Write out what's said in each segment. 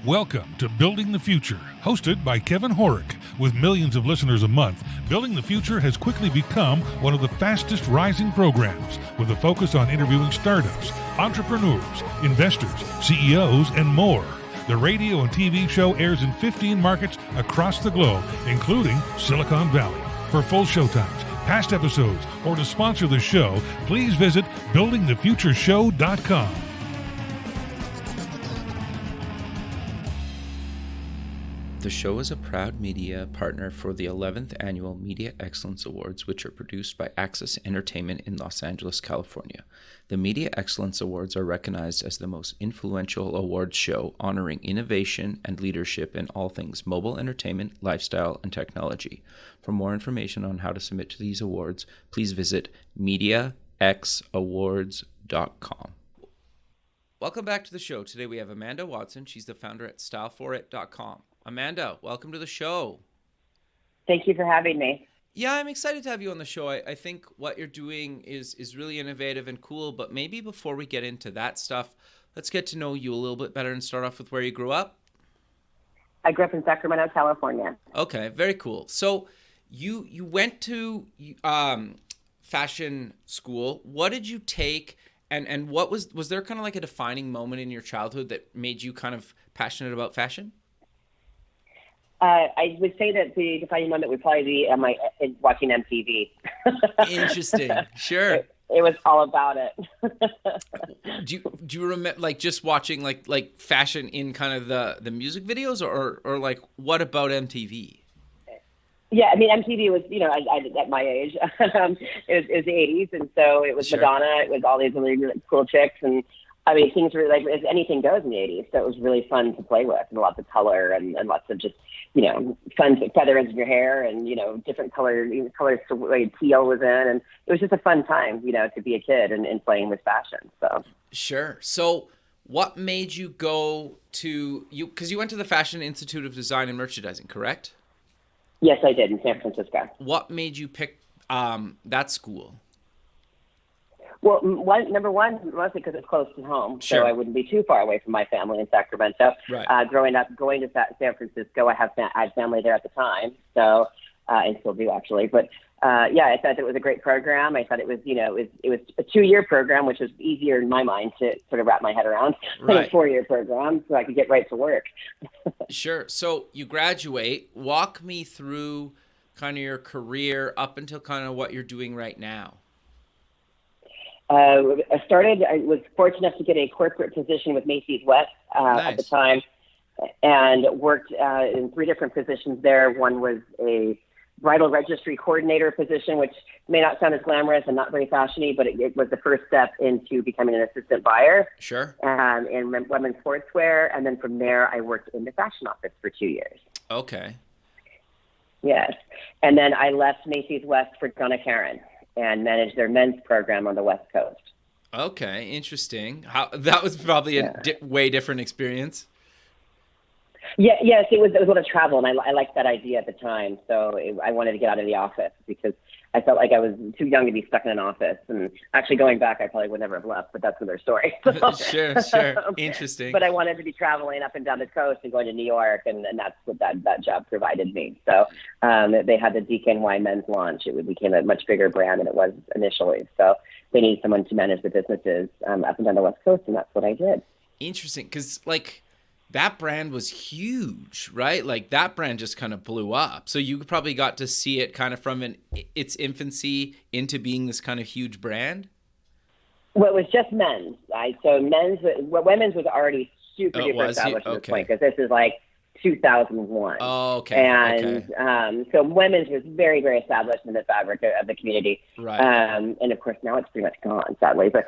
Welcome to Building the Future, hosted by Kevin Horick. With millions of listeners a month, Building the Future has quickly become one of the fastest rising programs, with a focus on interviewing startups, entrepreneurs, investors, CEOs, and more. The radio and TV show airs in 15 markets across the globe, including Silicon Valley. For full showtimes, past episodes, or to sponsor the show, please visit buildingthefutureshow.com. The show is a proud media partner for the 11th Annual Media Excellence Awards, which are produced by Access Entertainment in Los Angeles, California. The Media Excellence Awards are recognized as the most influential awards show honoring innovation and leadership in all things mobile entertainment, lifestyle, and technology. For more information on how to submit to these awards, please visit MediaXAwards.com. Welcome back to the show. Today we have Amanda Watson. She's the founder at StyleForIt.com. Amanda, welcome to the show. Thank you for having me. Yeah, I'm excited to have you on the show. I think what you're doing is really innovative and cool, but maybe before we get into that stuff, let's get to know you a little bit better and start off with where you grew up. I grew up in Sacramento, California. Okay, very cool. So you went to fashion school. What did you take, and what was there kind of like a defining moment in your childhood that made you kind of passionate about fashion? I would say that the defining moment would probably be watching MTV. Interesting. Sure. It was all about it. Do you remember like just watching like fashion in kind of the music videos or like what about MTV? Yeah, I mean MTV was I at my age it was the 80s, and so it was Sure. Madonna. It was all these really cool chicks, and I mean things were like anything goes in the 80s. So it was really fun to play with, and lots of color and lots of just fun feathers in your hair, and different colors to like teal was in, and it was just a fun time to be a kid and playing with fashion. So sure. So what made you go to because you went to the Fashion Institute of Design and Merchandising, correct? Yes, I did in San Francisco. What made you pick that school? Well, number one, mostly because it's close to home, Sure. so I wouldn't be too far away from my family in Sacramento. Right. Growing up, going to San Francisco, I had family there at the time, so and still do actually. But I thought it was a great program. I thought it was, it was a 2-year program, which was easier in my mind to sort of wrap my head around than Right. a 4-year program, so I could get right to work. Sure. So you graduate. Walk me through kind of your career up until kind of what you're doing right now. I was fortunate enough to get a corporate position with Macy's West at the time, and worked in 3 different positions there. One was a bridal registry coordinator position, which may not sound as glamorous and not very fashiony, but it was the first step into becoming an assistant buyer. Sure. In women's sportswear. And then from there, I worked in the fashion office for 2 years. Okay. Yes. And then I left Macy's West for Donna Karan and managed their men's program on the West Coast. Okay, interesting. That was probably a way different experience. Yes, it was a lot of travel, and I liked that idea at the time. So I wanted to get out of the office because I felt like I was too young to be stuck in an office. And actually, going back, I probably would never have left, but that's another story. Sure. Interesting. But I wanted to be traveling up and down the coast and going to New York, and that's what that job provided me. So they had the DKNY men's launch. It became a much bigger brand than it was initially. So they needed someone to manage the businesses up and down the West Coast, and that's what I did. Interesting, because that brand was huge, right? Like that brand just kind of blew up. So you probably got to see it kind of from its infancy into being this kind of huge brand. Well, it was just men's. So women's was already super duper established at this point, because this is like 2001. Oh, okay. And so women's was very, very established in the fabric of the community. Right. And of course now it's pretty much gone, sadly. But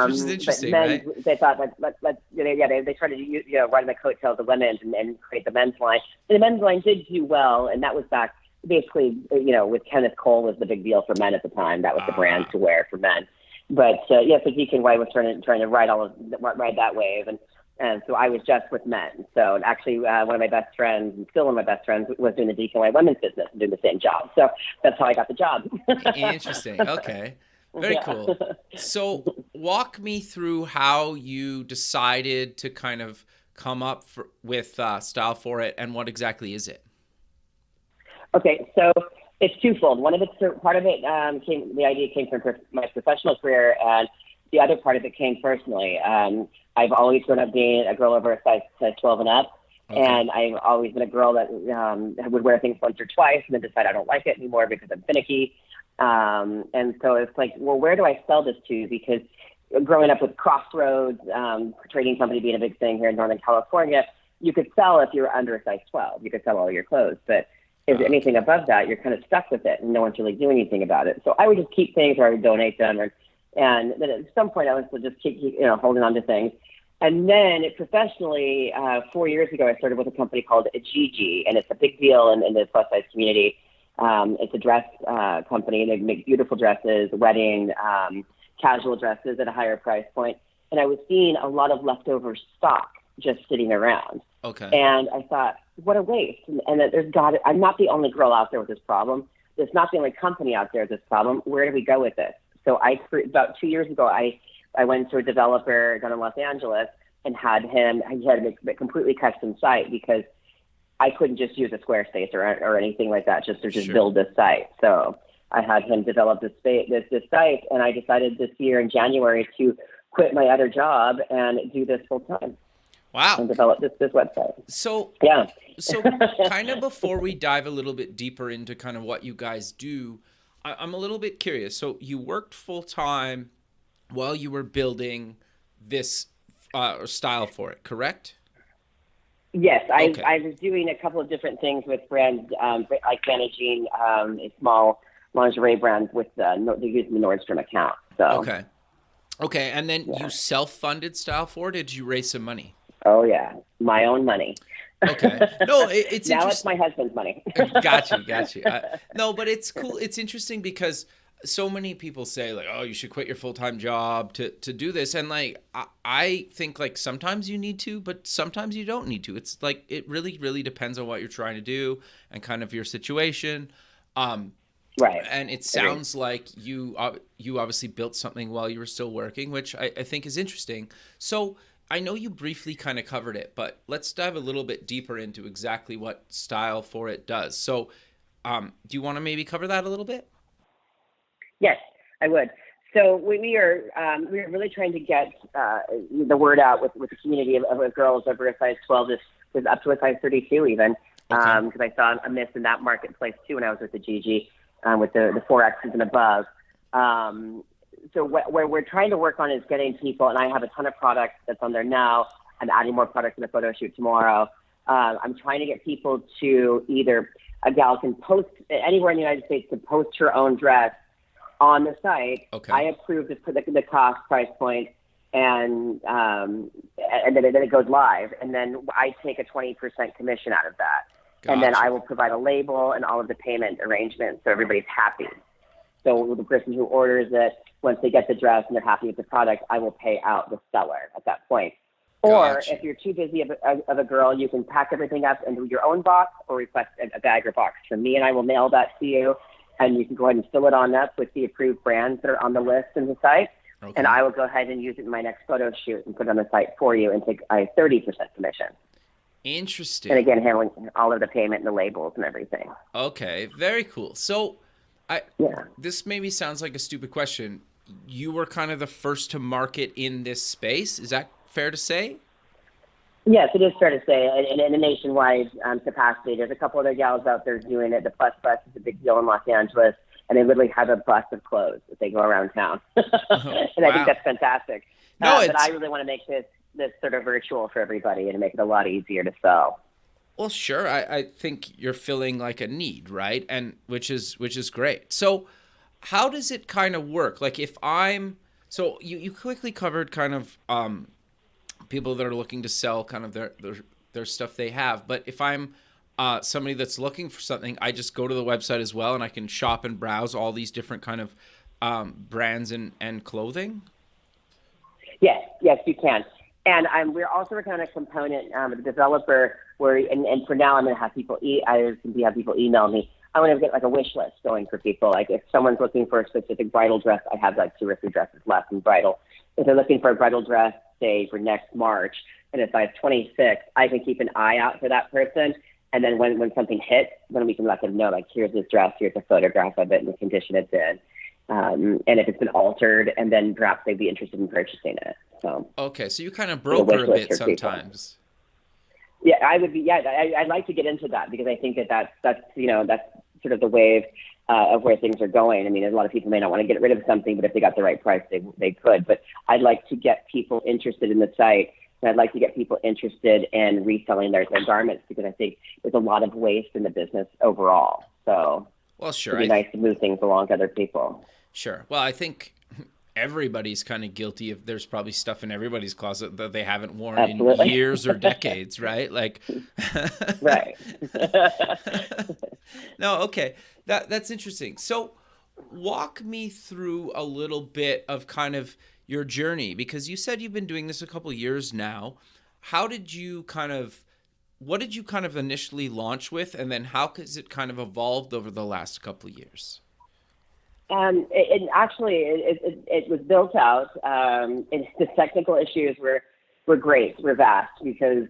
which is interesting, but men's, right? They thought they tried to ride the coattails of women's and create the men's line. And the men's line did do well, and that was back basically with Kenneth Cole was the big deal for men at the time. That was the brand to wear for men. But so DKNY was trying to ride that wave, and so I was just with men. So actually, one of my best friends, and still one of my best friends, was doing the DKNY women's business and doing the same job. So that's how I got the job. Interesting. Okay. Very cool. So walk me through how you decided to kind of come up with Style For It, and what exactly is it? Okay, so it's twofold. One of it's part of it the idea came from my professional career, and the other part of it came personally. I've always grown up being a girl over a size 12 and up. Okay. And I've always been a girl that would wear things once or twice and then decide I don't like it anymore because I'm finicky. And so it's like, well, where do I sell this to? Because growing up with Crossroads, trading company being a big thing here in Northern California, you could sell if you're under a size 12. You could sell all your clothes. But if anything above that, you're kind of stuck with it and no one's really doing anything about it. So I would just keep things or I would donate them. And then at some point I was just keep holding on to things. And then professionally, 4 years ago, I started with a company called Gigi, and it's a big deal in the plus size community. It's a dress company, and they make beautiful dresses, wedding, casual dresses at a higher price point. And I was seeing a lot of leftover stock just sitting around. Okay. And I thought, what a waste. And that I'm not the only girl out there with this problem. There's not the only company out there with this problem. Where do we go with this? So about 2 years ago, I went to a developer down in Los Angeles and he had to make a completely custom site because I couldn't just use a Squarespace or anything like that just Sure. build this site. So I had him develop this site, and I decided this year in January to quit my other job and do this full time. Wow. And develop this website. So yeah. So kind of before we dive a little bit deeper into kind of what you guys do, I'm a little bit curious. So you worked full time while you were building this Style For It, correct? Yes, Okay. I was doing a couple of different things with brands, like managing a small lingerie brand with using the Nordstrom account. So Okay, and then you self-funded Style For It? Did you raise some money? Oh yeah, my own money. Okay. No, it's now interesting. it's my husband's money. Got you. No, but it's cool. It's interesting because so many people say like, oh, you should quit your full-time job to do this. And like, I think like sometimes you need to, but sometimes you don't need to. It's like, it really, really depends on what you're trying to do and kind of your situation. Right. And it sounds like you obviously built something while you were still working, which I think is interesting. So I know you briefly kind of covered it, but let's dive a little bit deeper into exactly what Style For It does. So do you want to maybe cover that a little bit? Yes, I would. So we are really trying to get the word out with the community of girls over a size 12 is up to a size 32 even, because I saw a miss in that marketplace too when I was with the Gigi, with the 4Xs and above. So where we're trying to work on is getting people, and I have a ton of products that's on there now. I'm adding more products in a photo shoot tomorrow. I'm trying to get people to either a gal can post anywhere in the United States to post her own dress on the site. Okay. I approve the cost price point, and then it goes live, and then I take a 20% commission out of that. Gotcha. And then I will provide a label and all of the payment arrangements so everybody's happy. So the person who orders it, once they get the dress and they're happy with the product, I will pay out the seller at that point. Or Gotcha. if you're too busy of a girl, you can pack everything up into your own box or request a bag or box from me, and I will mail that to you. And you can go ahead and fill it on up with the approved brands that are on the list in the site. Okay. And I will go ahead and use it in my next photo shoot and put it on the site for you and take a 30% commission. Interesting. And again, handling all of the payment and the labels and everything. Okay, very cool. So this maybe sounds like a stupid question. You were kind of the first to market in this space. Is that fair to say? Yes, it is fair to say. In a nationwide capacity, there's a couple other gals out there doing it. The Plus Bus is a big deal in Los Angeles, and they literally have a bus of clothes that they go around town. And I think that's fantastic. But I really want to make this sort of virtual for everybody and make it a lot easier to sell. Well, sure. I think you're filling like a need, right? And which is great. So how does it kind of work? Like if so you quickly covered kind of people that are looking to sell kind of their stuff they have. But if I'm somebody that's looking for something, I just go to the website as well and I can shop and browse all these different kind of brands and clothing? Yes, you can. And we're also working on a component, the developer, and for now I'm going to have people email me. I want to get like a wish list going for people. Like if someone's looking for a specific bridal dress, I have like 2 or 3 dresses left in bridal. If they're looking for a bridal dress say for next March, and it's size 26, I can keep an eye out for that person. And then when something hits, then we can let them know, like, here's this dress, here's a photograph of it and the condition it's in. And if it's been altered, and then perhaps they'd be interested in purchasing it. So okay, so you kind of broker a bit sometimes. Yeah, I would be. Yeah, I'd like to get into that, because I think that's sort of the wave of where things are going. I mean, a lot of people may not want to get rid of something, but if they got the right price, they could. But I'd like to get people interested in the site, and I'd like to get people interested in reselling their garments, because I think there's a lot of waste in the business overall. So, well, sure, it'd be nice to move things along to other people. Sure. Well, I think everybody's kind of guilty of, there's probably stuff in everybody's closet that they haven't worn in years or decades, right? Like, right. No, okay. That's interesting. So walk me through a little bit of kind of your journey, because you said you've been doing this a couple of years now. What did you kind of initially launch with, and then how has it kind of evolved over the last couple of years? It was built out. The technical issues were great, were vast, because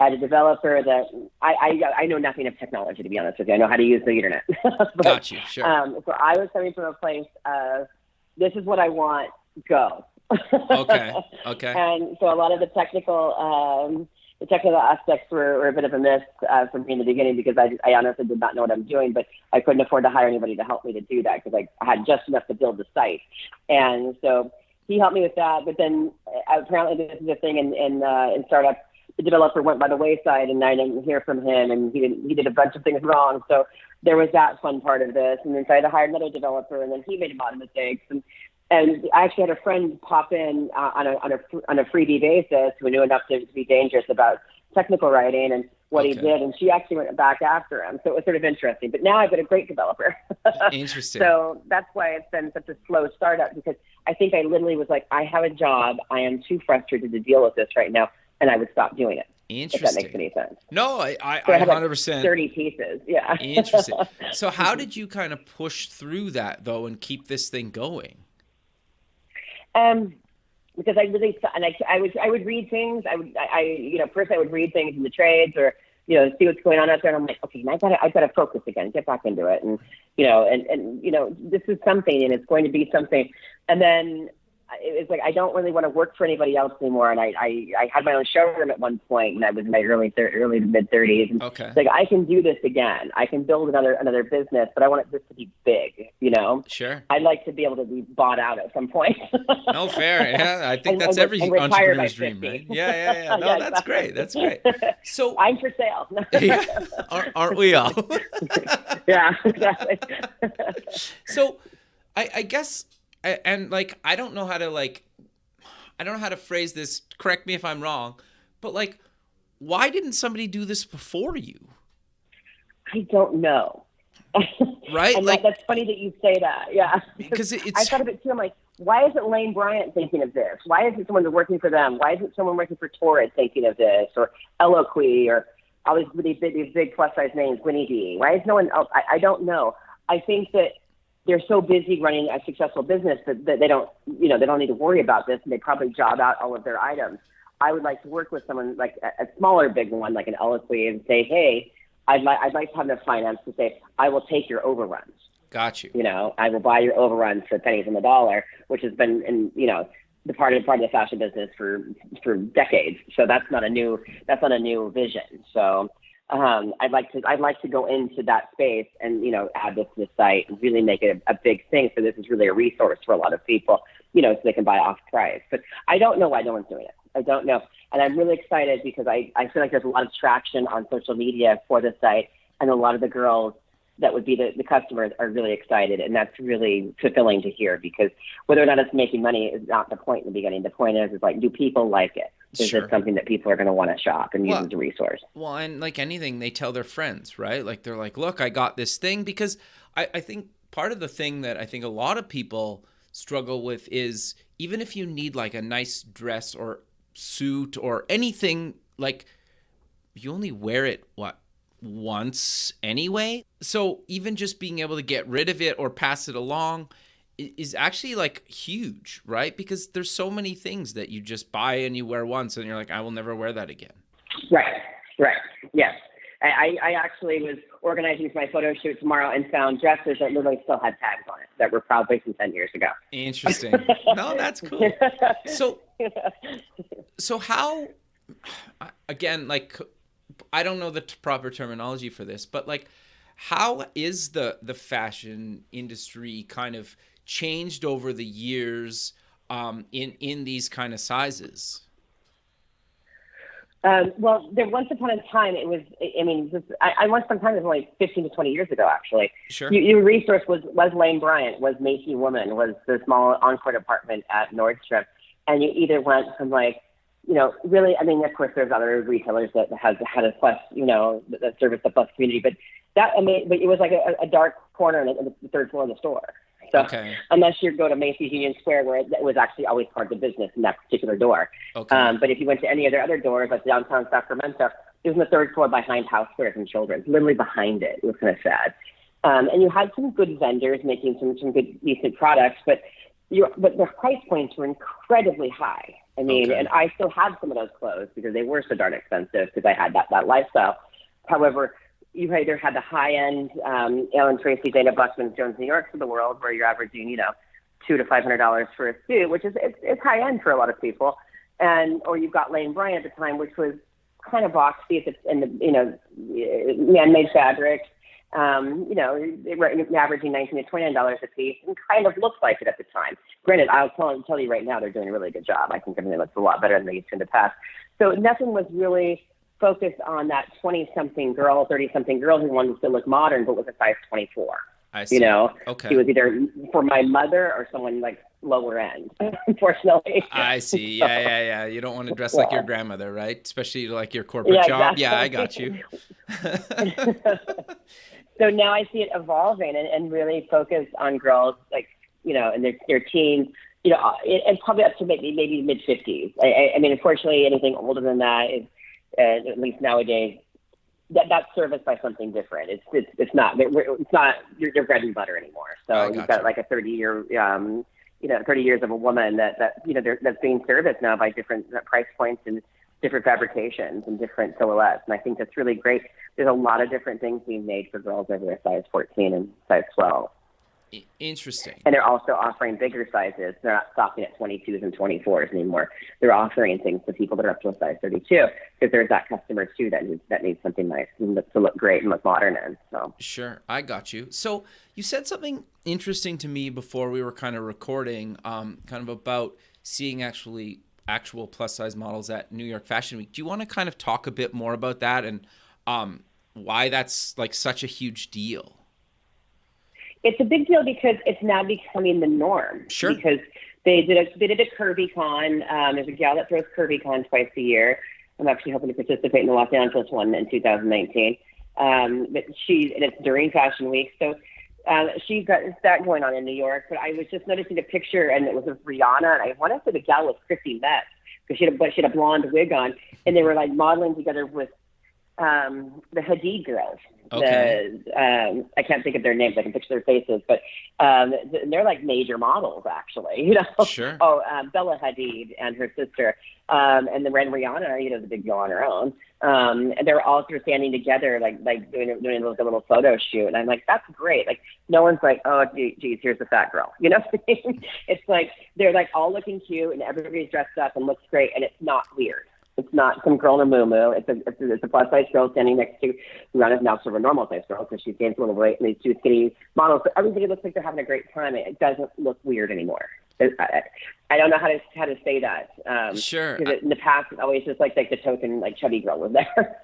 I had a developer that I know nothing of technology, to be honest with you. I know how to use the internet. But, got you, sure. So I was coming from a place of, this is what I want, go. Okay. And so a lot of the technical aspects were a bit of a miss for me in the beginning, because I honestly did not know what I'm doing, but I couldn't afford to hire anybody to help me to do that, because I had just enough to build the site. And so he helped me with that. But then apparently this is a thing in startups. The developer went by the wayside, and I didn't hear from him, and he did a bunch of things wrong. So there was that fun part of this. And then so I had to hire another developer, and then he made a lot of mistakes. And I actually had a friend pop in on a freebie basis who knew enough to be dangerous about technical writing and what he did, and she actually went back after him. So it was sort of interesting. But now I've got a great developer. Interesting. So that's why it's been such a slow startup, because I think I literally was like, I have a job. I am too frustrated to deal with this right now, and I would stop doing it. Interesting. If that makes any sense. No, I have 100%. Like 30 pieces. Yeah. Interesting. So how did you kind of push through that, though, and keep this thing going? Because I would read things. First I would read things in the trades, or, see what's going on out there. And I'm like, okay, I've got to focus again, get back into it. And, this is something, and it's going to be something. And then it was like, I don't really want to work for anybody else anymore. And I had my own showroom at one point, and I was in my early to mid 30s. And okay. Like, I can do this again. I can build another business, but I want this to be big, Sure. I'd like to be able to be bought out at some point. No, fair. Yeah, I think that's every entrepreneur's dream, right? Yeah. No, that's great. That's great. So I'm for sale. Yeah, aren't we all? Yeah, exactly. So I guess, and like, I don't know how to phrase this. Correct me if I'm wrong, but like, why didn't somebody do this before you? I don't know. Right? And like, that's funny that you say that. Yeah. Because I thought of it too. I'm like, why isn't Lane Bryant thinking of this? Why isn't someone working for them? Why isn't someone working for Torrid thinking of this? Or Eloquy, or all these big plus size names, Winnie D. Why is no one else? I don't know. I think that they're so busy running a successful business that they don't need to worry about this, and they probably job out all of their items. I would like to work with someone like a smaller big one, like an Eloquy, and say, hey, I'd like to have the finance to say, I will take your overruns. Got you. I will buy your overruns for pennies on the dollar, which has been the part of the fashion business for decades. So that's not a new vision. So I'd like to go into that space and add this to the site and really make it a big thing. So this is really a resource for a lot of people, so they can buy off price. But I don't know why no one's doing it. I don't know. And I'm really excited because I feel like there's a lot of traction on social media for the site, and a lot of the girls that would be the customers are really excited. And that's really fulfilling to hear, because whether or not it's making money is not the point in the beginning. The point is like, do people like it? Is Sure. it something that people are going to want to shop and use as a resource? Well, and like anything, they tell their friends, right? Like, they're like, look, I got this thing. Because I think part of the thing that I think a lot of people struggle with is, even if you need like a nice dress or suit or anything, like, you only wear it once anyway. So even just being able to get rid of it or pass it along is actually like huge, right? Because there's so many things that you just buy and you wear once and you're like, I will never wear that again. Right. Yes. I actually was organizing for my photo shoot tomorrow and found dresses that literally still had tags on it that were probably from 10 years ago. Interesting. No, that's cool. So how, again, like, I don't know the proper terminology for this, but like, how is the fashion industry kind of changed over the years in these kind of sizes? Well, there once upon a time, it was, I mean, I once upon a time, it was only 15 to 20 years ago, actually. Sure. Your resource was Lane Bryant, was Macy Woman, was the small Encore department at Nordstrom. And you either went from like, you know, really, I mean, of course, there's other retailers that had a plus, you know, that service the plus community, but but it was like a dark corner in the third floor of the store. So unless you go to Macy's Union Square, where it was actually always part of the business in that particular door. But if you went to any of their other doors, like downtown Sacramento, it was on the third floor behind Housewares and Children's, literally behind it. It was kind of sad. And you had some good vendors making some good, decent products, but the price points were incredibly high. I mean, and I still have some of those clothes because they were so darn expensive because I had that lifestyle. However, you either had the high-end Ellen Tracy, Dana Buckman, Jones New Yorks of the world, where you're averaging, you know, $200 to $500 for a suit, which is it's high-end for a lot of people, or you've got Lane Bryant at the time, which was kind of boxy and the you know, man-made fabric, you know, averaging $19 to $29 a piece, and kind of looked like it at the time. Granted, I'll tell you right now, they're doing a really good job. I think everything looks a lot better than they used to in the past. So nothing was really focused on that 20-something girl, 30-something girl who wanted to look modern, but was a size 24. I see. You know, Okay. She was either for my mother or someone like lower end, unfortunately. I see. Yeah. You don't want to dress like your grandmother, right? Especially like your corporate job. Exactly. Yeah, I got you. So now I see it evolving and really focus on girls like, you know, in their teens, you know, and probably up to maybe mid-50s. I mean, unfortunately, anything older than that is, at least nowadays, that's serviced by something different. It's not your bread and butter anymore. So you've got like a 30-year, 30 years of a woman that you know that's being serviced now by different price points and different fabrications and different silhouettes. And I think that's really great. There's a lot of different things being made for girls over a size 14 and size 12. Interesting. And they're also offering bigger sizes. They're not stopping at 22s and 24s anymore. They're offering things to people that are up to a size 32 because there's that customer too that needs something nice and to look great and look modern in. So sure, I got you. So you said something interesting to me before we were kind of recording, kind of about seeing actual plus size models at New York Fashion Week. Do you want to kind of talk a bit more about that and why that's like such a huge deal? It's a big deal because it's now becoming the norm. Sure. Because they did a Curvy Con. There's a gal that throws Curvy Con twice a year. I'm actually hoping to participate in the Los Angeles one in 2019. But it's during Fashion Week. So she's got that going on in New York. But I was just noticing a picture, and it was of Rihanna, and I want to say the gal was Chrissy Metz because she had a blonde wig on, and they were like modeling together with the Hadid girls. Okay. I can't think of their names. I can picture their faces, but they're like major models, actually. You know. Sure. Bella Hadid and her sister, and then Rihanna. You know, the big girl on her own. And they're all sort of standing together, like doing a little photo shoot. And I'm like, that's great. Like, no one's like, oh, geez, here's the fat girl. You know what I mean? It's like they're like all looking cute, and everybody's dressed up and looks great, and it's not weird. It's not some girl in a muumuu. It's a plus size girl standing next to Rihanna's now sort of a normal size girl because she's gained a little weight, and these two skinny models. But everybody looks like they're having a great time. It doesn't look weird anymore. I don't know how to say that. Sure. Because in the past, it's always just like the token like chubby girl was there.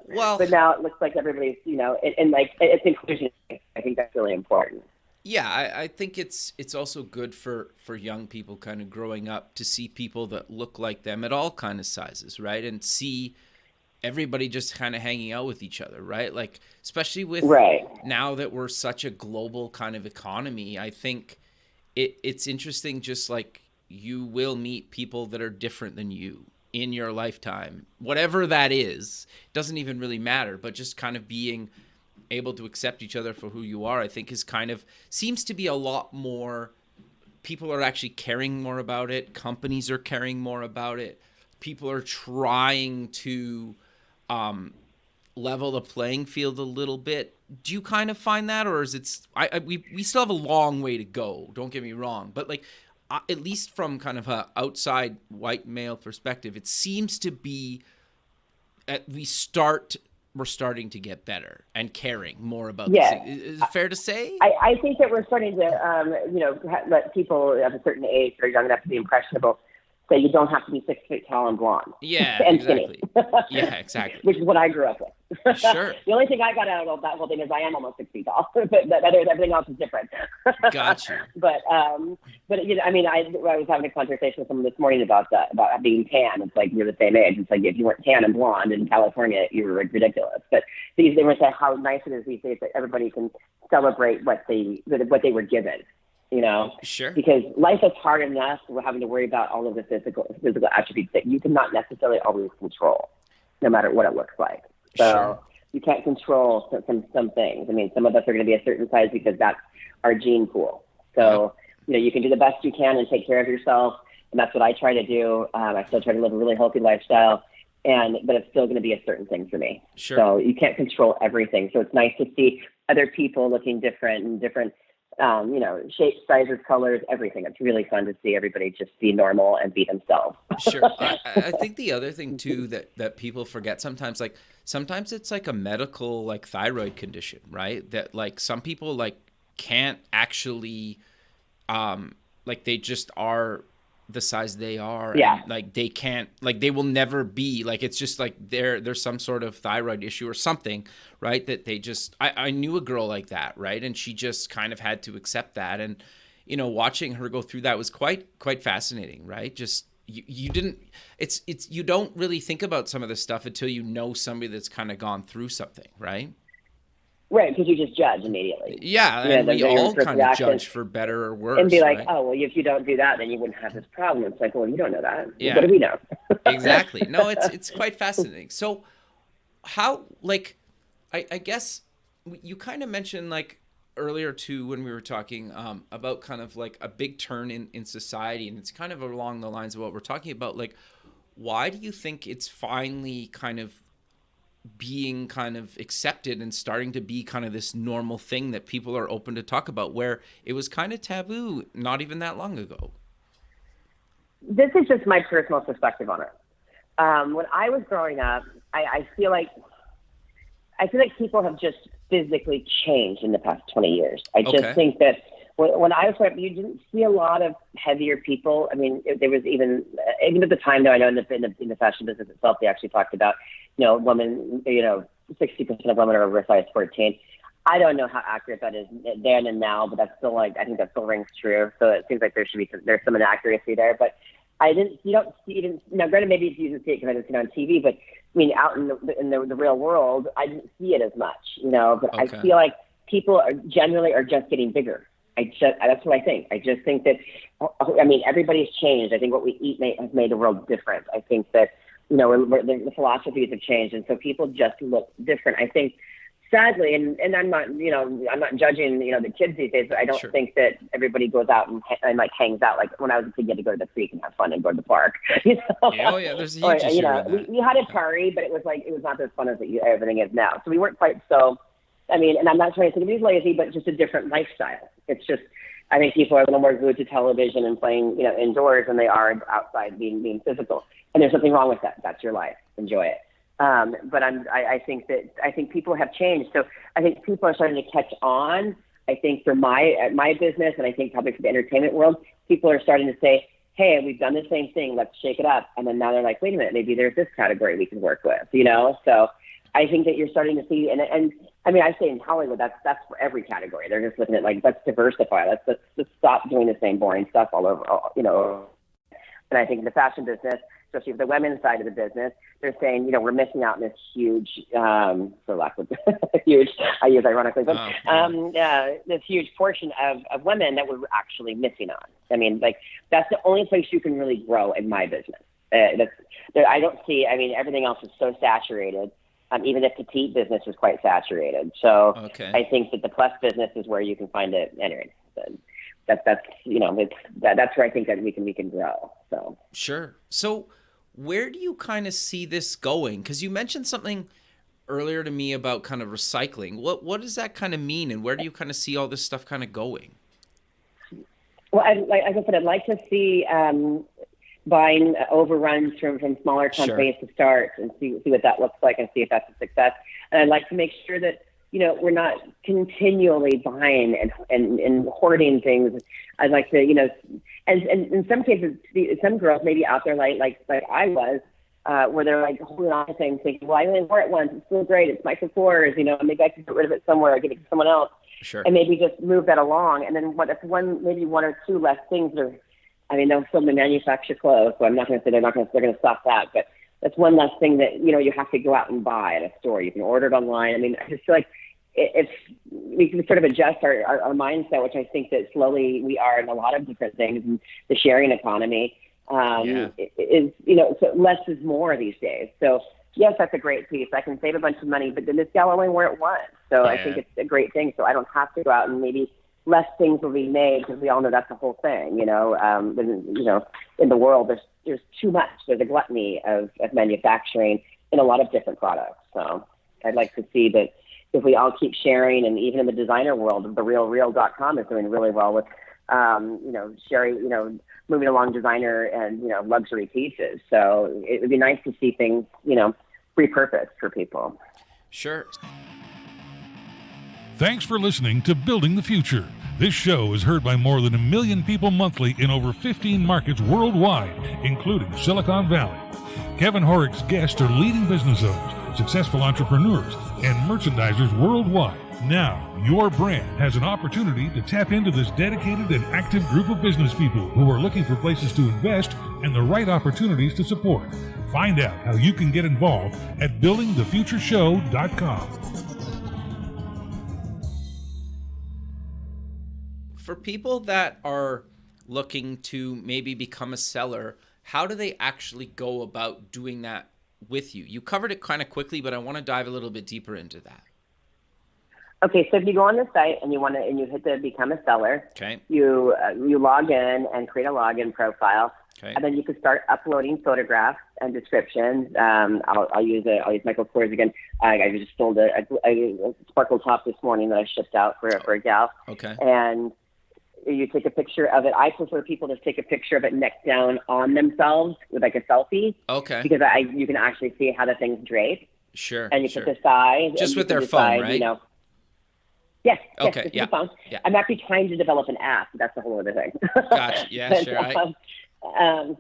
Well, but now it looks like everybody's and like it's inclusion. I think that's really important. Yeah, I think it's also good for young people kind of growing up to see people that look like them at all kind of sizes, right? And see everybody just kind of hanging out with each other, right? Like, especially with now that we're such a global kind of economy, I think it's interesting just like you will meet people that are different than you in your lifetime. Whatever that is, doesn't even really matter, but just kind of being able to accept each other for who you are, I think is seems to be a lot more. People are actually caring more about it. Companies are caring more about it. People are trying to level the playing field a little bit. Do you kind of find that, or is it? We still have a long way to go. Don't get me wrong, but like at least from kind of a outside white male perspective, it seems to be we're starting to get better and caring more about this. Is it fair to say? I think that we're starting to, let people of a certain age or young enough to be impressionable say you don't have to be 6 feet tall and blonde. Yeah, and exactly. Yeah, exactly. Which is what I grew up with. Sure. The only thing I got out of that whole thing is I am almost 6 feet tall, but everything else is different. Gotcha. But I was having a conversation with someone this morning about that, about being tan. It's like you're the same age. It's like if you weren't tan and blonde in California, you were ridiculous. But they were saying how nice it is these days that everybody can celebrate what they were given. Sure. Because life is hard enough. We're having to worry about all of the physical attributes that you cannot necessarily always control, no matter what it looks like. So sure. You can't control some things. I mean, some of us are going to be a certain size because that's our gene pool. So, you can do the best you can and take care of yourself. And that's what I try to do. I still try to live a really healthy lifestyle, but it's still going to be a certain thing for me. Sure. So you can't control everything. So it's nice to see other people looking different and different, shapes, sizes, colors, everything. It's really fun to see everybody just be normal and be themselves. Sure. I think the other thing too that people forget sometimes it's like a medical like thyroid condition, right? That like some people like can't actually like they just are the size they are. Yeah. And, like they can't, like they will never be, like it's just like there's some sort of thyroid issue or something, right? That they just I knew a girl like that, right? And she just kind of had to accept that. And watching her go through that was quite fascinating, right? Just you didn't it's you don't really think about some of this stuff until you know somebody that's kind of gone through something, right? Right, because you just judge immediately. Yeah, and we all kind of judge for better or worse. And be like, right? oh, well, if you don't do that, then you wouldn't have this problem. It's like, well, you don't know that. Yeah. What do we know? Exactly. No, it's quite fascinating. So how, like, I guess you kind of mentioned, like, earlier, too, when we were talking about kind of, like, a big turn in society, and it's kind of along the lines of what we're talking about. Like, why do you think it's finally kind of being kind of accepted and starting to be kind of this normal thing that people are open to talk about, where it was kind of taboo not even that long ago? This is just my personal perspective on it. When I was growing up, I feel like people have just physically changed in the past 20 years. I just think that when I was growing up, you didn't see a lot of heavier people. I mean, there was even at the time, though, I know in the fashion business itself, they actually talked about, women, 60% of women are over size 14. I don't know how accurate that is then and now, but that's still I think that still rings true. So it seems like there's some inaccuracy there, but you don't see it. Now, granted, maybe you didn't see it because I didn't see it on TV, but I mean, out in the real world, I didn't see it as much, but I feel like people are generally just getting bigger. That's what I think. I just think that, everybody's changed. I think what we eat has made the world different. I think that, the philosophies have changed. And so people just look different. I think, sadly, and I'm not, I'm not judging, the kids these days, but I don't think that everybody goes out and hangs out. Like when I was a kid, you had to go to the creek and have fun and go to the park. Oh yeah, there's a huge issue with that. We had a party, but it was not as fun as everything is now. So we weren't quite so. And I'm not trying to say anybody's lazy, but just a different lifestyle. It's just, I think people are a little more glued to television and playing, indoors than they are outside being physical. And there's nothing wrong with that. That's your life. Enjoy it. But I think people have changed. So I think people are starting to catch on. I think for my business, and I think probably for the entertainment world, people are starting to say, hey, we've done the same thing. Let's shake it up. And then now they're like, wait a minute, maybe there's this category we can work with, So I think that you're starting to see, and I say in Hollywood, that's for every category. They're just looking at let's diversify. Let's stop doing the same boring stuff all over, And I think in the fashion business, especially for the women's side of the business, they're saying, we're missing out on this huge, for lack of huge, I use ironically, but this huge portion of women that we're actually missing on. That's the only place you can really grow in my business. I don't see, everything else is so saturated. even if petite business is quite saturated. So Okay. I think that the plus business is where you can find it. Anyway, that's that's where I think that we can grow. So Sure. So where do you kind of see this going? Because you mentioned something earlier to me about kind of recycling. What does that kind of mean, and where do you kind of see all this stuff kind of going? well, like I said, I'd like to see buying overruns from smaller companies to start and see what that looks like and see if that's a success. And I'd like to make sure that we're not continually buying and hoarding things. I'd like to, and in some cases, some girls maybe out there like I was, where they're like holding on to things, thinking, well, I only wore it once. It's still great. It's my Sephora's, maybe I can get rid of it somewhere or give it to someone else. Sure. And maybe just move that along. And then maybe one or two less things they'll still manufacture clothes, so I'm not going to say they're going to stop that, but that's one less thing that, you have to go out and buy at a store. You can order it online. I mean, I just feel like if we can sort of adjust our mindset, which I think that slowly we are in a lot of different things, and the sharing economy is, so less is more these days. So yes, that's a great piece. I can save a bunch of money, but then this gal only wore it once. So I think it's a great thing. So I don't have to go out and maybe less things will be made, because we all know that's the whole thing. In the world, there's too much. There's a gluttony of manufacturing in a lot of different products. So I'd like to see that if we all keep sharing, and even in the designer world, the realreal.com is doing really well with, sharing, moving along designer and, luxury pieces. So it would be nice to see things, repurposed for people. Sure. Thanks for listening to Building the Future. This show is heard by more than 1 million people monthly in over 15 markets worldwide, including Silicon Valley. Kevin Horick's guests are leading business owners, successful entrepreneurs, and merchandisers worldwide. Now, your brand has an opportunity to tap into this dedicated and active group of business people who are looking for places to invest and the right opportunities to support. Find out how you can get involved at buildingthefutureshow.com. For people that are looking to maybe become a seller, how do they actually go about doing that with you? You covered it kind of quickly, but I want to dive a little bit deeper into that. Okay, so if you go on the site and you hit the become a seller, Okay. you log in and create a login profile, Okay. and then you can start uploading photographs and descriptions. I'll use Michael Kors again. I just sold a sparkle top this morning that I shipped out for a gal. Okay. And you take a picture of it. I prefer people to take a picture of it neck down on themselves with like a selfie. Okay. Because you can actually see how the thing's draped. Sure. And you can decide. Just with their phone, right? Yes. Okay. Yes, Yeah. phone. Yeah. I'm actually trying to develop an app. That's a whole other thing. Gotcha. Yeah. But, Sure. Right. And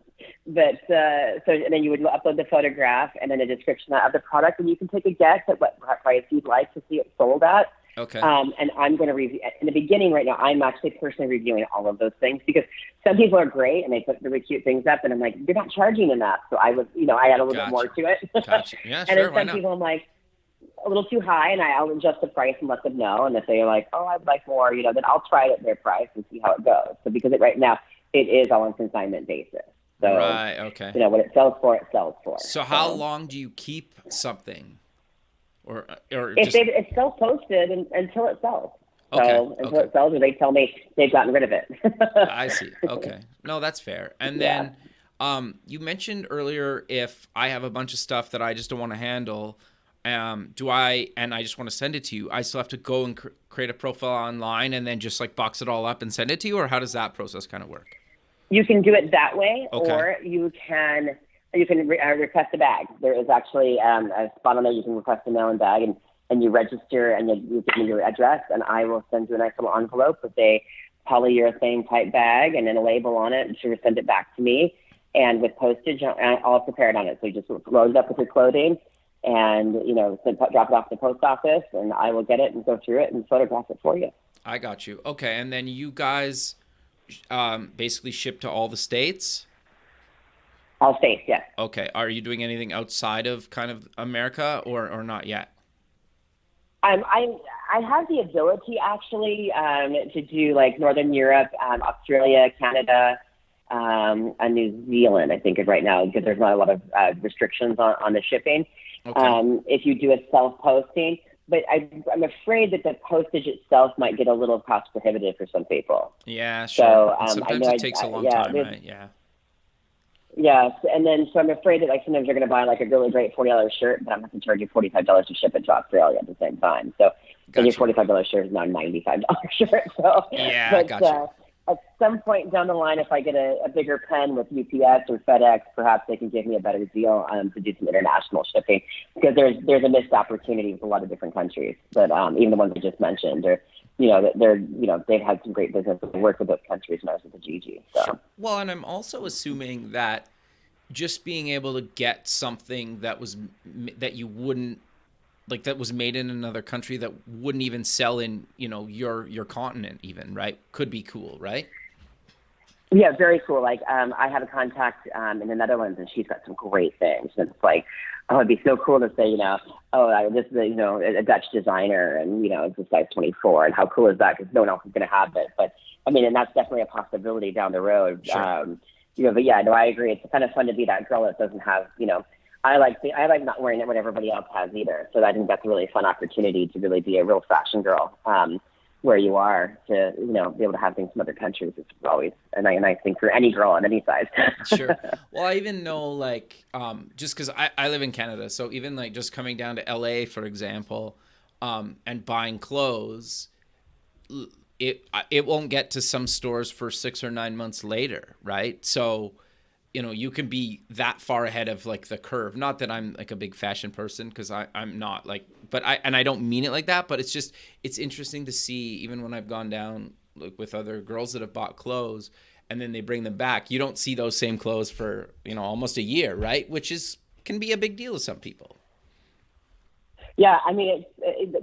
then you would upload the photograph and then a description of the product, and you can take a guess at what price you'd like to see it sold at. Okay. And I'm going to review in the beginning right now. I'm actually personally reviewing all of those things, because some people are great and they put really cute things up, and I'm like, you're not charging enough. So I was, I add a little bit more to it. Gotcha. Yeah. And Sure. then some people I'm like, a little too high, and I'll adjust the price and let them know. And if they're like, oh, I'd like more, then I'll try it at their price and see how it goes. So because right now it is all on consignment basis. So, right. Okay. what it sells for, it sells for. So how long do you keep something, or it's self-posted until it sells. Okay. So until it sells, or they tell me they've gotten rid of it. I see. Okay. No, that's fair. And then you mentioned earlier, if I have a bunch of stuff that I just don't want to handle, and I just want to send it to you, I still have to go and create a profile online and then just like box it all up and send it to you, or how does that process kind of work? You can do it that way, Okay. or you can request a bag. There is actually a spot on there you can request a mail-in bag, and you register and you give me your address, and I will send you a nice little envelope with a polyurethane type bag and then a label on it, and you send it back to me, and with postage all prepared on it. So you just load it up with your clothing, and drop it off at the post office, and I will get it and go through it and photograph it for you. I got you. Okay, and then you guys basically ship to all the states? All states, yes. Okay. Are you doing anything outside of kind of America, or not yet? I have the ability actually to do like Northern Europe, Australia, Canada, New Zealand, I think, right now, because there's not a lot of restrictions on the shipping. Okay. If you do a self-posting, but I'm afraid that the postage itself might get a little cost prohibitive for some people. Yeah, sure. So And sometimes it takes a long time, right? Yeah. Yes, and then so I'm afraid that like sometimes you're going to buy like a really great $40 shirt, but I'm going to charge you $45 to ship it to Australia at the same time. So then your $45 shirt is now a $95 shirt. So yeah, but, gotcha. At some point down the line, if I get a bigger pen with UPS or FedEx, perhaps they can give me a better deal to do some international shipping, because there's a missed opportunity with a lot of different countries. But even the ones I just mentioned, they've had some great business to work with those countries when I was with the GG. So. Sure. Well, and I'm also assuming that just being able to get something that you wouldn't, like, that was made in another country that wouldn't even sell in, your continent even, right? Could be cool, right? Yeah, very cool. Like, I have a contact in the Netherlands, and she's got some great things. And it's like, oh, it'd be so cool to say, this is a Dutch designer, and it's a size 24, and how cool is that? Because no one else is going to have it. But I mean, and that's definitely a possibility down the road. Sure. But yeah, no, I agree. It's kind of fun to be that girl that doesn't have, I like not wearing what everybody else has either. So I think that's a really fun opportunity to really be a real fashion girl. Where you are, to be able to have things from other countries is always a nice thing for any girl on any size. Sure. Well, I even know, like, just because I live in Canada, so even like just coming down to LA, for example, and buying clothes, it won't get to some stores for 6 or 9 months later, right? So you can be that far ahead of like the curve. Not that I'm like a big fashion person, because I'm not, like, but I don't mean it like that, but it's interesting to see, even when I've gone down like with other girls that have bought clothes and then they bring them back, you don't see those same clothes for, almost a year, right? Which can be a big deal to some people. Yeah, I mean,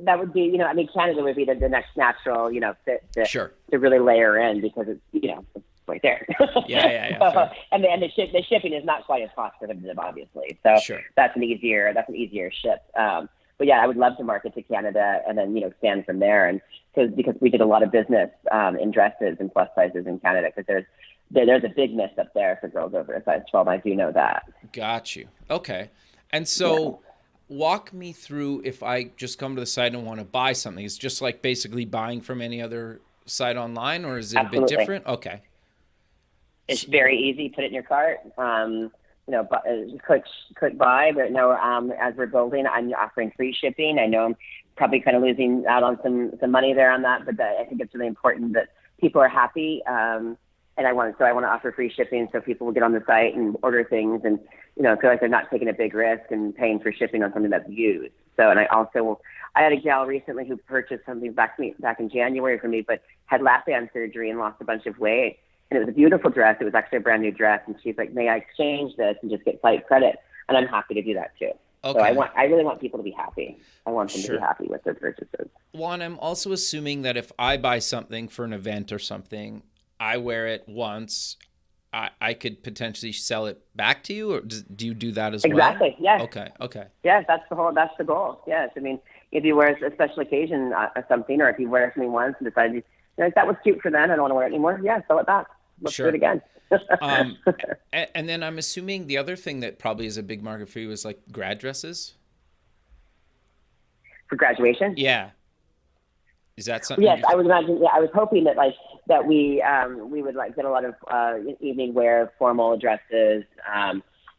that would be, Canada would be the next natural, fit Sure. to really layer in, because it's, it's right there. Yeah. So, and the shipping is not quite as cost prohibitive, obviously. So Sure. that's an easier ship. But yeah, I would love to market to Canada and then expand from there, and because we did a lot of business in dresses and plus sizes in Canada, because there's a big miss up there for girls over a size 12. I do know that. Got you. Okay, and so. Yeah. Walk me through, if I just come to the site and want to buy something. It's just like basically buying from any other site online, or is it Absolutely. a bit different? Okay. It's very easy. Put it in your cart. Click buy. But no, as we're building, I'm offering free shipping. I know I'm probably kind of losing out on some money there on that, but I think it's really important that people are happy. And I want to offer free shipping, so people will get on the site and order things and, feel like they're not taking a big risk and paying for shipping on something that's used. So, and I had a gal recently who purchased something back in January for me, but had lap band surgery and lost a bunch of weight. And it was a beautiful dress. It was actually a brand new dress. And she's like, may I exchange this and just get site credit? And I'm happy to do that too. Okay. So I really want people to be happy. I want them to be happy with their purchases. Well, and I'm also assuming that if I buy something for an event or something, I wear it once, I could potentially sell it back to you, or do you do that as well? Exactly. Yes. Okay. Yes, that's the goal. Yes. I mean, if you wear a special occasion or something, or if you wear something once and decide, that was cute for then, I don't want to wear it anymore. Yeah, sell it back. Let's do it again. And then I'm assuming the other thing that probably is a big market for you is like grad dresses. For graduation? Yeah. Is that something? Yes, I would imagine. Yeah, I was hoping that we would like get a lot of evening wear, formal dresses,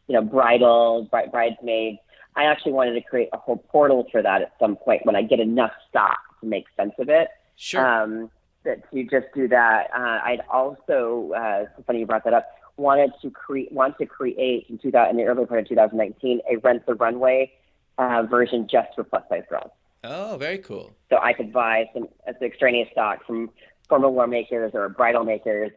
bridesmaids. I actually wanted to create a whole portal for that at some point when I get enough stock to make sense of it. Sure. That to just do that. I'd also, it's funny you brought that up. Want to create in the early part of 2019 a Rent the Runway version just for plus size girls. Oh, very cool. So I could buy some extraneous stock from formal wear makers or bridal makers,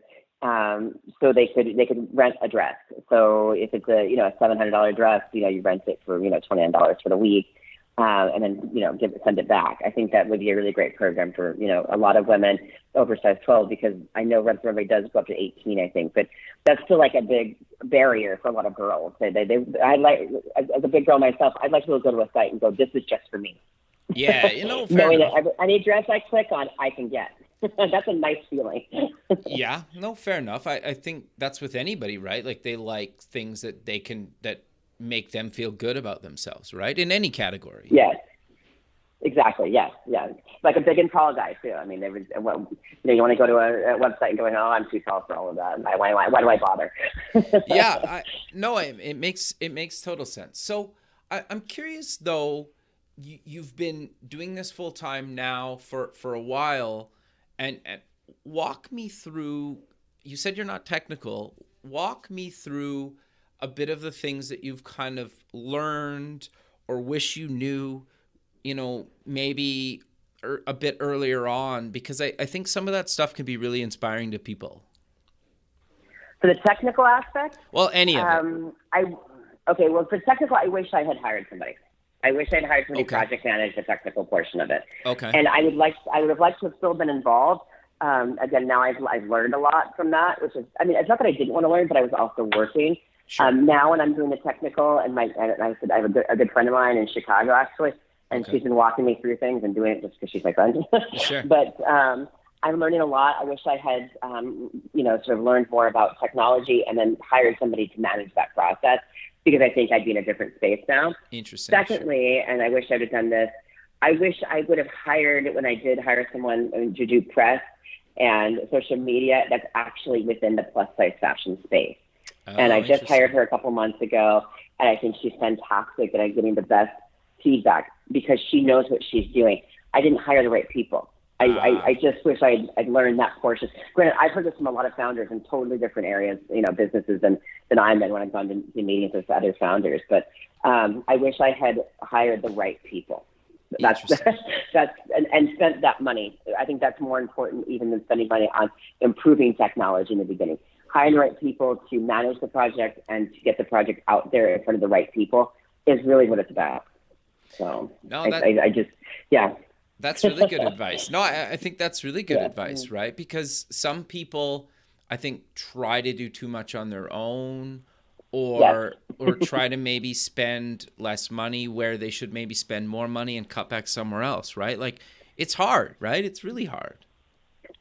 so they could rent a dress. So if it's a $700 dress, you rent it for $29 for the week, and then send it back. I think that would be a really great program for a lot of women over size 12, because I know Rent the Runway does go up to 18, I think, but that's still like a big barrier for a lot of girls. I like, as a big girl myself, I'd like to go to a site and go, this is just for me. Yeah, fair knowing enough. that any dress I click on, I can get. That's a nice feeling. Yeah, no, fair enough. I think that's with anybody, right? Like they like things that make them feel good about themselves, right? In any category. Yes, exactly. Yes, yeah. Like a big and tall guy too. I mean, there was, you want to go to a website and go, oh, I'm too tall for all of that. Why do I bother? Yeah, it makes total sense. So I'm curious though. You've been doing this full time now for a while, and walk me through. You said you're not technical. Walk me through a bit of the things that you've kind of learned or wish you knew, maybe a bit earlier on, because I think some of that stuff can be really inspiring to people. For the technical aspect? Well, any of it. Well, for technical, I wish I had hired somebody. I wish I'd hired somebody to project manage the technical portion of it. Okay. And I would have liked to have still been involved. Again, now I've learned a lot from that, which is, I mean, it's not that I didn't want to learn, but I was also working. Sure. Now when I'm doing the technical, and I have a good friend of mine in Chicago, actually, and she's been walking me through things and doing it just because she's my friend. Sure. But I'm learning a lot. I wish I had, sort of learned more about technology and then hired somebody to manage that process, because I think I'd be in a different space now. Interesting. Secondly, and I wish I'd have done this, I wish I would have hired, when I did hire someone to do press and social media, that's actually within the plus size fashion space. And I just hired her a couple months ago, and I think she's fantastic, and I'm getting the best feedback because she knows what she's doing. I didn't hire the right people. I just wish I'd learned that portion. Granted, I've heard this from a lot of founders in totally different areas, businesses than I'm in when I've gone to meetings with other founders. But I wish I had hired the right people. That's and spent that money. I think that's more important even than spending money on improving technology in the beginning. Hiring the right people to manage the project and to get the project out there in front of the right people is really what it's about. So That's really good advice. No, I think that's really good advice, right? Because some people, I think, try to do too much on their own, or try to maybe spend less money where they should maybe spend more money and cut back somewhere else, right? Like, it's hard, right? It's really hard.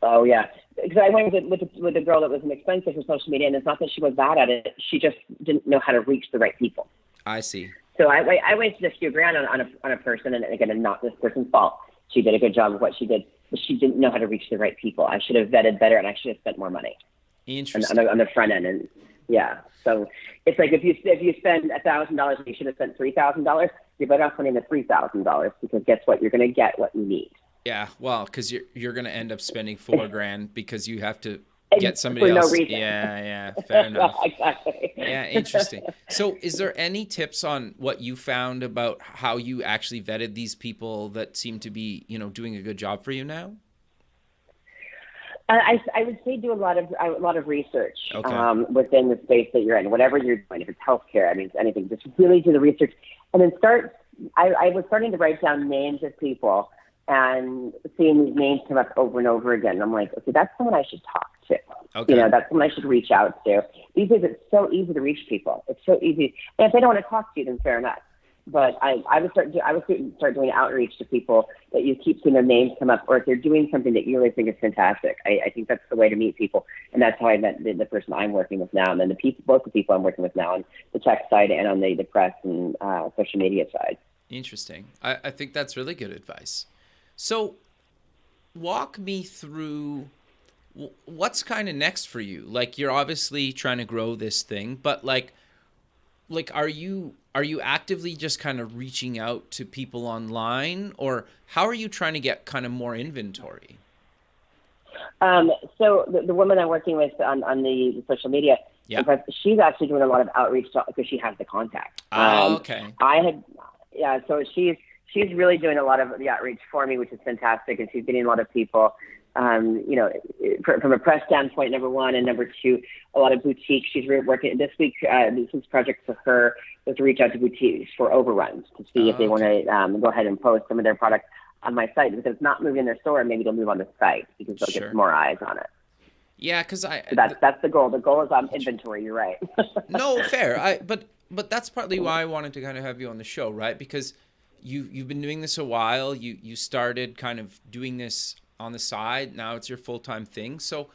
Oh, yeah. Because I went with a girl that was inexpensive for social media, and it's not that she was bad at it. She just didn't know how to reach the right people. I see. So I wasted a few grand on a person, and again, not this person's fault. She did a good job of what she did, but she didn't know how to reach the right people. I should have vetted better, and I should have spent more money. Interesting. On the front end, and yeah. So it's like if you spend $1,000, you should have spent $3,000. You're better off spending the $3,000, because guess what? You're going to get what you need. Yeah, well, because you're going to end up spending $4,000 because you have to get somebody for else. No reason. Yeah, fair enough. Exactly. Yeah, interesting. So is there any tips on what you found about how you actually vetted these people that seem to be, doing a good job for you now? I would say do a lot of research within the space that you're in, whatever you're doing. If it's healthcare, I mean, it's anything. Just really do the research, and then start. I was starting to write down names of people and seeing these names come up over and over again. And I'm like, okay, that's someone I should talk to. Okay. That's someone I should reach out to. These days, it's so easy to reach people. It's so easy. And if they don't want to talk to you, then fair enough. But I would start doing outreach to people that you keep seeing their names come up, or if they're doing something that you really think is fantastic. I think that's the way to meet people, and that's how I met the person I'm working with now, and then both the people I'm working with now on the tech side and on the press and social media side. Interesting. I think that's really good advice. So walk me through what's kind of next for you. Like, you're obviously trying to grow this thing, but like are you actively just kind of reaching out to people online, or how are you trying to get kind of more inventory? So the woman I'm working with on the social media, she's actually doing a lot of outreach because she has the contact. Okay. So she's really doing a lot of the outreach for me, which is fantastic, and she's getting a lot of people. From a press standpoint, number one, and number two, a lot of boutiques. She's working this week. This project for her was to reach out to boutiques for overruns to see if they want to go ahead and post some of their products on my site, because it's not moving in their store, maybe they'll move on the site because they'll get more eyes on it. Yeah, because so that's the goal. The goal is on inventory. You're right. No, fair. But that's partly why I wanted to kind of have you on the show, right? Because you've been doing this a while. You started kind of doing this on the side. Now it's your full-time thing. So,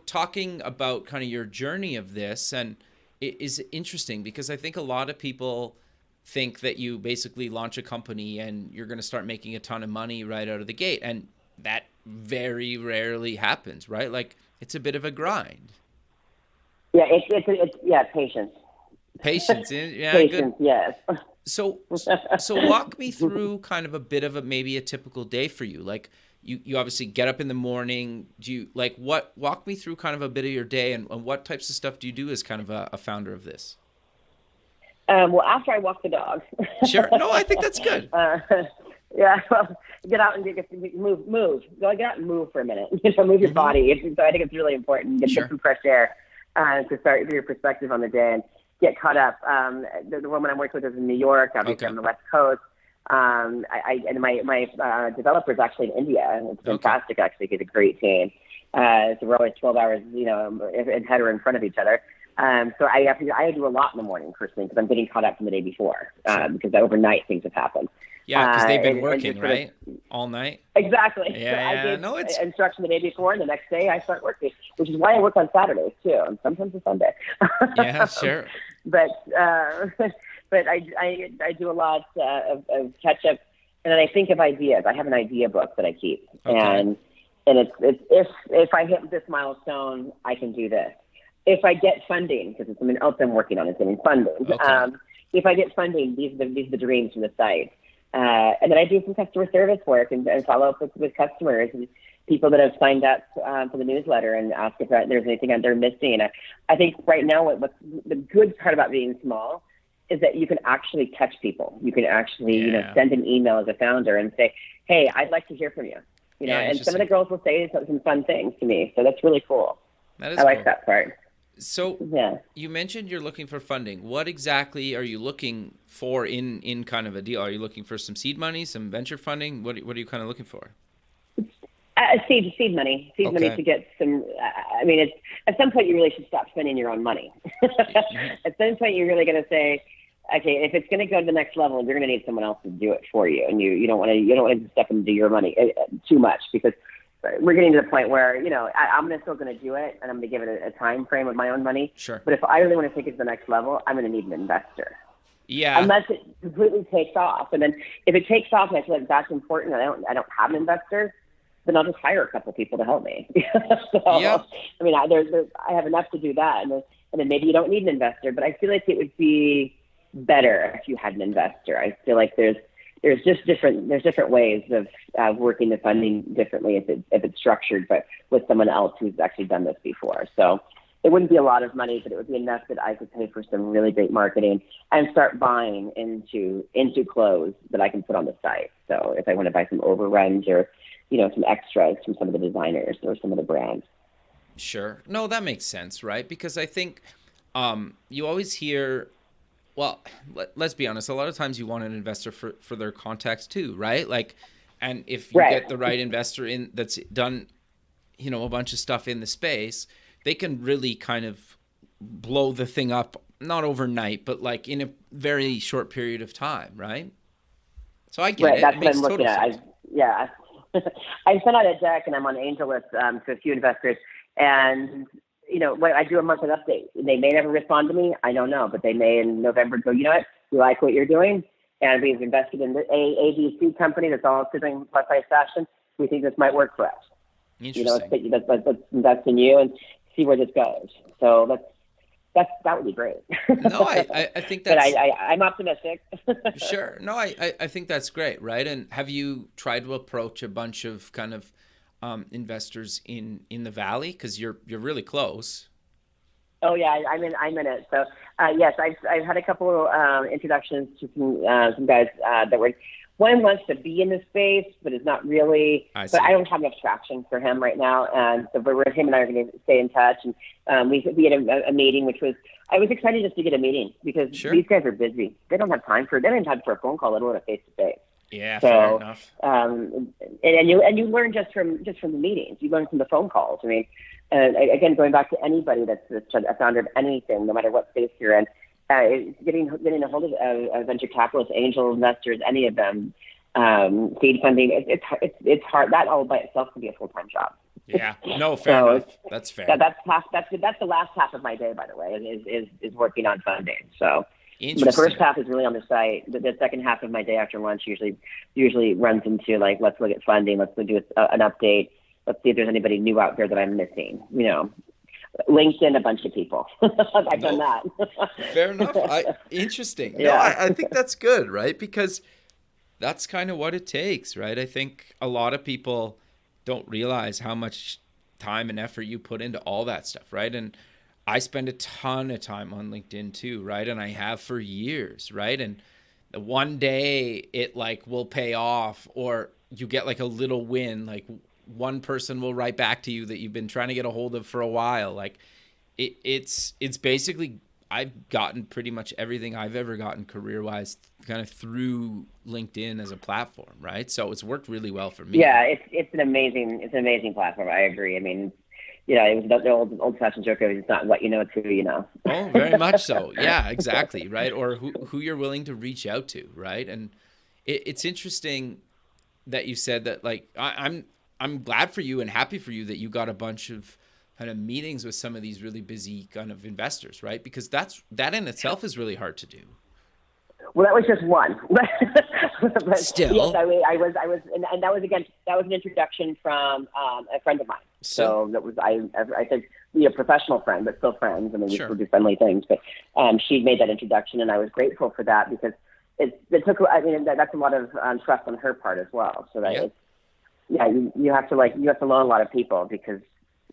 talking about kind of your journey of this, and it is interesting because I think a lot of people think that you basically launch a company and you're going to start making a ton of money right out of the gate. And that very rarely happens, right? Like, it's a bit of a grind. Yeah, it's patience. Patience, yeah, patience, good. Yes. So walk me through kind of a bit of maybe a typical day for you. Like, you obviously get up in the morning. Do you walk me through kind of a bit of your day and what types of stuff do you do as kind of a founder of this? Well, after I walk the dog. Sure. No, I think that's good. Yeah, well, get out and move. Go get out and move for a minute. Move your body. So I think it's really important. Get some fresh air to start your perspective on the day and get caught up. The woman I'm working with is in New York. Obviously, on the West Coast. And my developer is actually in India, and it's fantastic. Actually, he's a great team. So we're always 12 hours, ahead or in front of each other. So I do a lot in the morning first thing because I'm getting caught up from the day before because overnight things have happened. Yeah, because they've been working, right? All night? Exactly. Yeah, so I give instruction the day before, and the next day I start working, which is why I work on Saturdays, too, and sometimes a Sunday. Yeah, sure. But I do a lot of catch-up, and then I think of ideas. I have an idea book that I keep, and it's if I hit this milestone, I can do this. If I get funding, because it's something else I'm working on, is getting funding. If I get funding, these are the dreams from the site. And then I do some customer service work and follow up with customers and people that have signed up for the newsletter and ask if there's anything that they're missing. And I think right now what's the good part about being small is that you can actually touch people. You can actually send an email as a founder and say, hey, I'd like to hear from you. And some of the girls will say some fun things to me. So that's really cool. That is I like that part. So you mentioned you're looking for funding. What exactly are you looking for in kind of a deal? Are you looking for some seed money, some venture funding? What are you kind of looking for? Seed money. Seed money to get some. It's at some point you really should stop spending your own money. At some point you're really going to say, okay, if it's going to go to the next level, you're going to need someone else to do it for you, and you don't want to step into your money too much because we're getting to the point where, I'm still going to do it, and I'm going to give it a time frame of my own money. Sure. But if I really want to take it to the next level, I'm going to need an investor. Yeah. Unless it completely takes off. And then if it takes off and I feel like that's important and I don't have an investor, then I'll just hire a couple people to help me. I have enough to do that. And then maybe you don't need an investor, but I feel like it would be better if you had an investor. I feel like there's different ways of working the funding differently if it's structured, but with someone else who's actually done this before. So it wouldn't be a lot of money, but it would be enough that I could pay for some really great marketing and start buying into clothes that I can put on the site. So if I want to buy some overruns or, some extras from some of the designers or some of the brands. Sure. No, that makes sense, right? Because I think you always hear, well, let's be honest, a lot of times you want an investor for their contacts too, right? Like, and if you get the right investor in that's done, a bunch of stuff in the space, they can really kind of blow the thing up, not overnight, but like in a very short period of time, right? So I get it. That's it makes what I'm looking at. I sent out a deck and I'm on angel list to a few investors, and I do a monthly update. They may never respond to me. I don't know, but they may in November go, you know what? We like what you're doing, and we've invested in the ABC company that's all doing plus size fashion. We think this might work for us. Interesting. Let's invest in you and see where this goes. So that would be great. No, I think that's. But I'm optimistic. Sure. No, I think that's great, right? And have you tried to approach a bunch of kind of investors in the Valley, because you're really close? Oh yeah, I'm in it. So yes, I've had a couple introductions to some guys that were. One wants to be in the space, but is not really. But I don't have enough traction for him right now, and so him and I are going to stay in touch. And we had a meeting, which was I was excited just to get a meeting because these guys are busy. They don't have time for a phone call, let alone a face to face. Yeah, fair enough. And you learn just from the meetings. You learn from the phone calls. I mean, again, going back to anybody that's a founder of anything, no matter what space you're in, getting a hold of venture capitalists, angel investors, any of them, seed funding. It's hard. That all by itself can be a full-time job. Yeah, no, fair enough. That's fair. That's the last half of my day, by the way, is working on funding. So the first half is really on the site. The second half of my day after lunch usually runs into like, let's look at funding. Let's do an update. Let's see if there's anybody new out there that I'm missing. LinkedIn, a bunch of people. I've done that. Fair enough. Interesting. Yeah. No, I think that's good, right? Because that's kind of what it takes, right? I think a lot of people don't realize how much time and effort you put into all that stuff, right? And I spend a ton of time on LinkedIn too, right? And I have for years, right? And one day it like will pay off, or you get like a little win, like one person will write back to you that you've been trying to get a hold of for a while. Like it's basically, I've gotten pretty much everything I've ever gotten career-wise kind of through LinkedIn as a platform, right? So it's worked really well for me. Yeah, it's an amazing platform. I agree. I mean, it was the old-fashioned joke of it's not what you know, it's who you know. Oh, very much so. Yeah, exactly, right? Or who you're willing to reach out to, right? And it's interesting that you said that. Like, I'm glad for you and happy for you that you got a bunch of kind of meetings with some of these really busy kind of investors, right? Because that in itself is really hard to do. Well, that was just one. But still, yes, I was, and that was an introduction from a friend of mine. So that was I said a professional friend, but still friends. I mean, sure. We do friendly things. But she made that introduction, and I was grateful for that because it took. I mean, that's a lot of trust on her part as well. So that you have to learn a lot of people because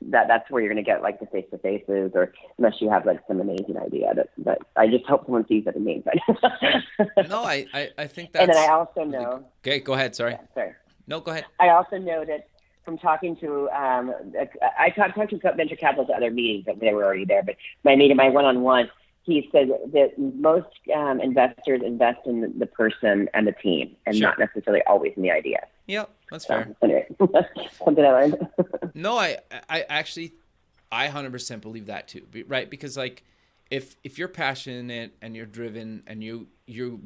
that's where you're going to get like the face-to-faces, or unless you have like some amazing idea that I just hope someone sees that it means. No, I think that's. And then I also know. Okay, go ahead. Sorry. Yeah, sorry. No, go ahead. I also know that from talking to I talked to venture capitalists at other meetings, but they were already there. But my one-on-one, he said that most investors invest in the person and the team, and sure. not necessarily always in the idea. Yep, that's fair. Anyway, something I learned. No, I actually 100% believe that too, right? Because like if you're passionate and you're driven and you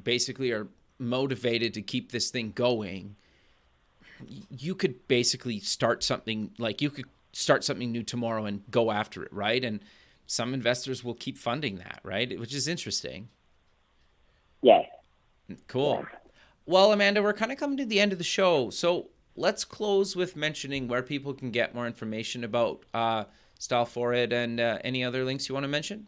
basically are motivated to keep this thing going, you could basically start something new tomorrow and go after it, right? And some investors will keep funding that, right? Which is interesting. Yeah. Cool. Yeah. Well, Amanda, we're kind of coming to the end of the show. So let's close with mentioning where people can get more information about Style For It and any other links you want to mention.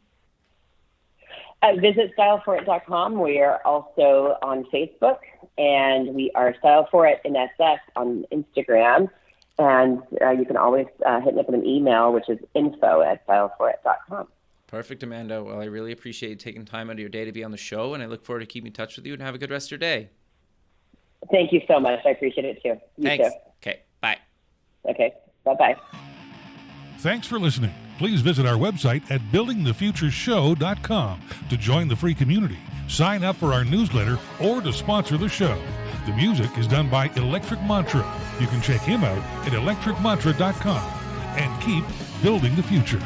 Visit styleforit.com. We are also on Facebook, and we are Style For It in SF on Instagram. And you can always hit me up with an email, which is info@styleforit.com. Perfect, Amanda. Well, I really appreciate you taking time out of your day to be on the show, and I look forward to keeping in touch with you, and have a good rest of your day. Thank you so much. I appreciate it too. You Thanks. too. Okay, bye. Okay, bye-bye. Thanks for listening. Please visit our website at buildingthefutureshow.com to join the free community, sign up for our newsletter, or to sponsor the show. The music is done by Electric Mantra. You can check him out at electricmantra.com and keep building the future.